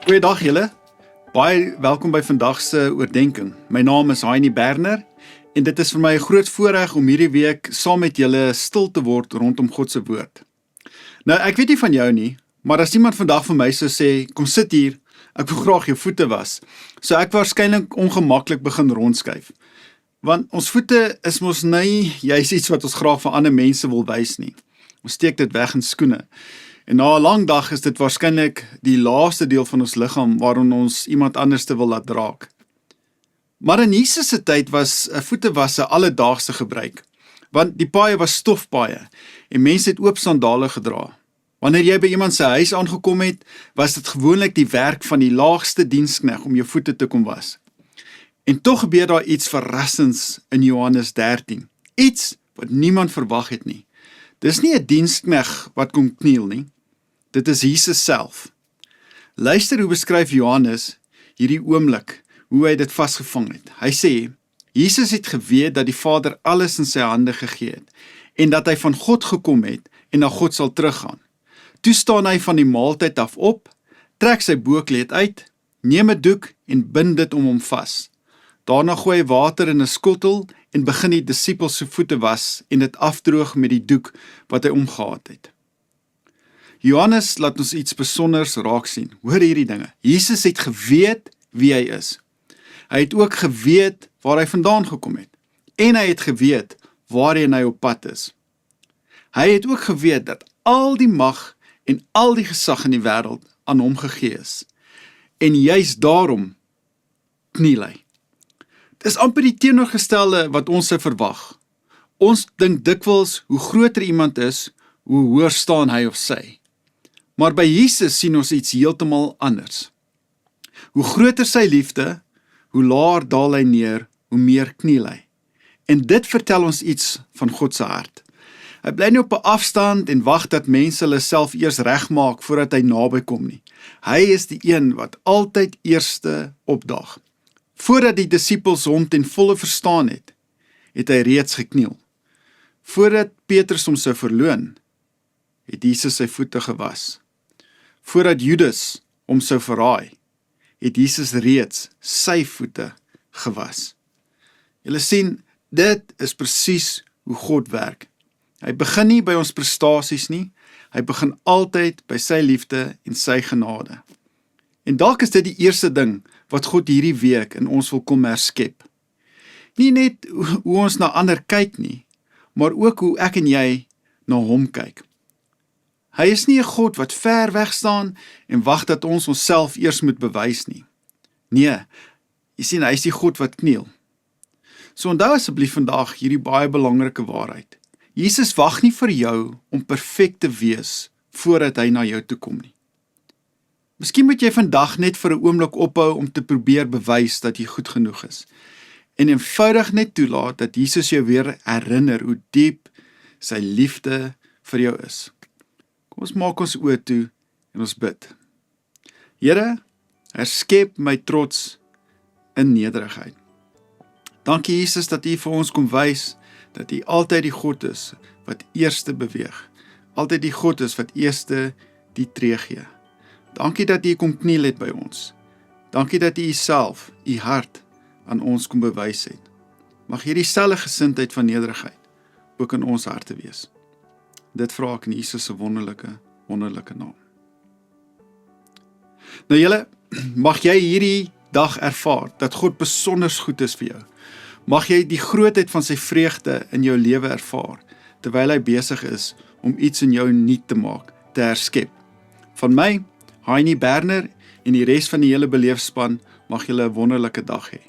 Goeiedag julle. Baie welkom by vandag se oordeenking. My naam is Heinie Berner en dit is vir my 'n groot voorreg om hierdie week saam met julle stil te word rondom God se woord. Nou, ek weet nie van jou nie, maar as iemand vandag vir my sou sê, kom sit hier, ek wil graag jou voete was, sou ek waarskynlik ongemaklik begin rondskuif. Want ons voete is mos nie juis iets wat ons graag vir ander mense wil wys nie. Ons steek dit weg in skoene. En na 'n lang dag is dit waarskynlik die laaste deel van ons liggaam waarin ons iemand anders te wil laat raak. Maar in Jesus se tyd was 'n voete was 'n alledaagse gebruik, want die paaie was stofpaaie en mense het oop sandale gedra. Wanneer jy by iemand se huis aangekom het, was dit gewoonlik die werk van die laagste dienskneg om jou voete te kom was. En tog gebeur daar iets verrassends in Johannes 13, iets wat niemand verwag het nie. Dis nie 'n dienskneg wat kom kniel nie. Dit is Jesus self. Luister hoe beskryf Johannes hierdie oomblik, hoe hy dit vasgevang het. Hy sê, Jesus het geweet dat die Vader alles in sy hande gegee het, en dat hy van God gekom het, en na God sal teruggaan. Toe staan hy van die maaltyd af op, trek sy boekleed uit, neem 'n doek en bind dit om hom vas. Daarna gooi hy water in 'n skottel en begin die disippels se voete was en dit afdroog met die doek wat hy omgehad het. Johannes laat ons iets besonders raak sien. Hoor hierdie dinge. Jesus het geweet wie hy is. Hy het ook geweet waar hy vandaan gekom het. En hy het geweet waarheen hy op pad is. Hy het ook geweet dat al die mag en al die gesag in die wêreld aan hom gegee is. En juist daarom kniel hy. Dis amper die teenoorgestelde wat ons sou verwag. Ons dink dikwels hoe groter iemand is, hoe hoër staan hy of sy. Maar by Jesus sien ons iets heeltemal anders. Hoe groter sy liefde, hoe laer daal hy neer, hoe meer kniel hy. En dit vertel ons iets van God se hart. Hy bly nie op 'n afstand en wag dat mense hulle self eers regmaak voordat hy naby kom nie. Hy is die een wat altyd eerste opdaag. Voordat die disippels hom ten volle verstaan het, het hy reeds gekniel. Voordat Petrus hom sou verloon, het Jesus sy voete gewas. Voordat Judas hom sou verraai, het Jesus reeds sy voete gewas. Julle sien, dit is presies hoe God werk. Hy begin nie by ons prestasies nie, hy begin altyd by sy liefde en sy genade. En dalk is dit die eerste ding wat God hierdie week in ons wil kom herskep. Nie net hoe ons na ander kyk nie, maar ook hoe ek en jy na hom kyk. Hy is nie 'n God wat ver weg staan en wag dat ons onsself eers moet bewys nie. Nee, jy sien, hy is die God wat kniel. So onthou asseblief vandag hierdie baie belangrike waarheid. Jesus wag nie vir jou om perfek te wees voordat hy na jou toe kom nie. Miskien moet jy vandag net vir 'n oomblik ophou om te probeer bewys dat jy goed genoeg is. En eenvoudig net toelaat dat Jesus jou weer herinner hoe diep sy liefde vir jou is. Kom ons maak ons oë toe en ons bid. Here, herskep my trots in nederigheid. Dankie Jesus dat U vir ons kom wys dat U altyd die God is wat eerste beweeg. Altyd die God is wat eerste die tree gee. Dankie dat U kom kniel het by ons. Dankie dat U Uself, U hart aan ons kom bewys het. Mag hierdie selfde gesindheid van nederigheid ook in ons harte wees. Dit vra ek in Jesus se wonderlike naam. Nou julle, mag jy hierdie dag ervaar dat God besonder goed is vir jou. Mag jy die grootheid van sy vreugde in jou lewe ervaar, terwyl hy besig is om iets in jou nuut te maak, te herskep. Van my, Heinie Berner en die res van die hele beleefspan, mag julle 'n wonderlike dag hê.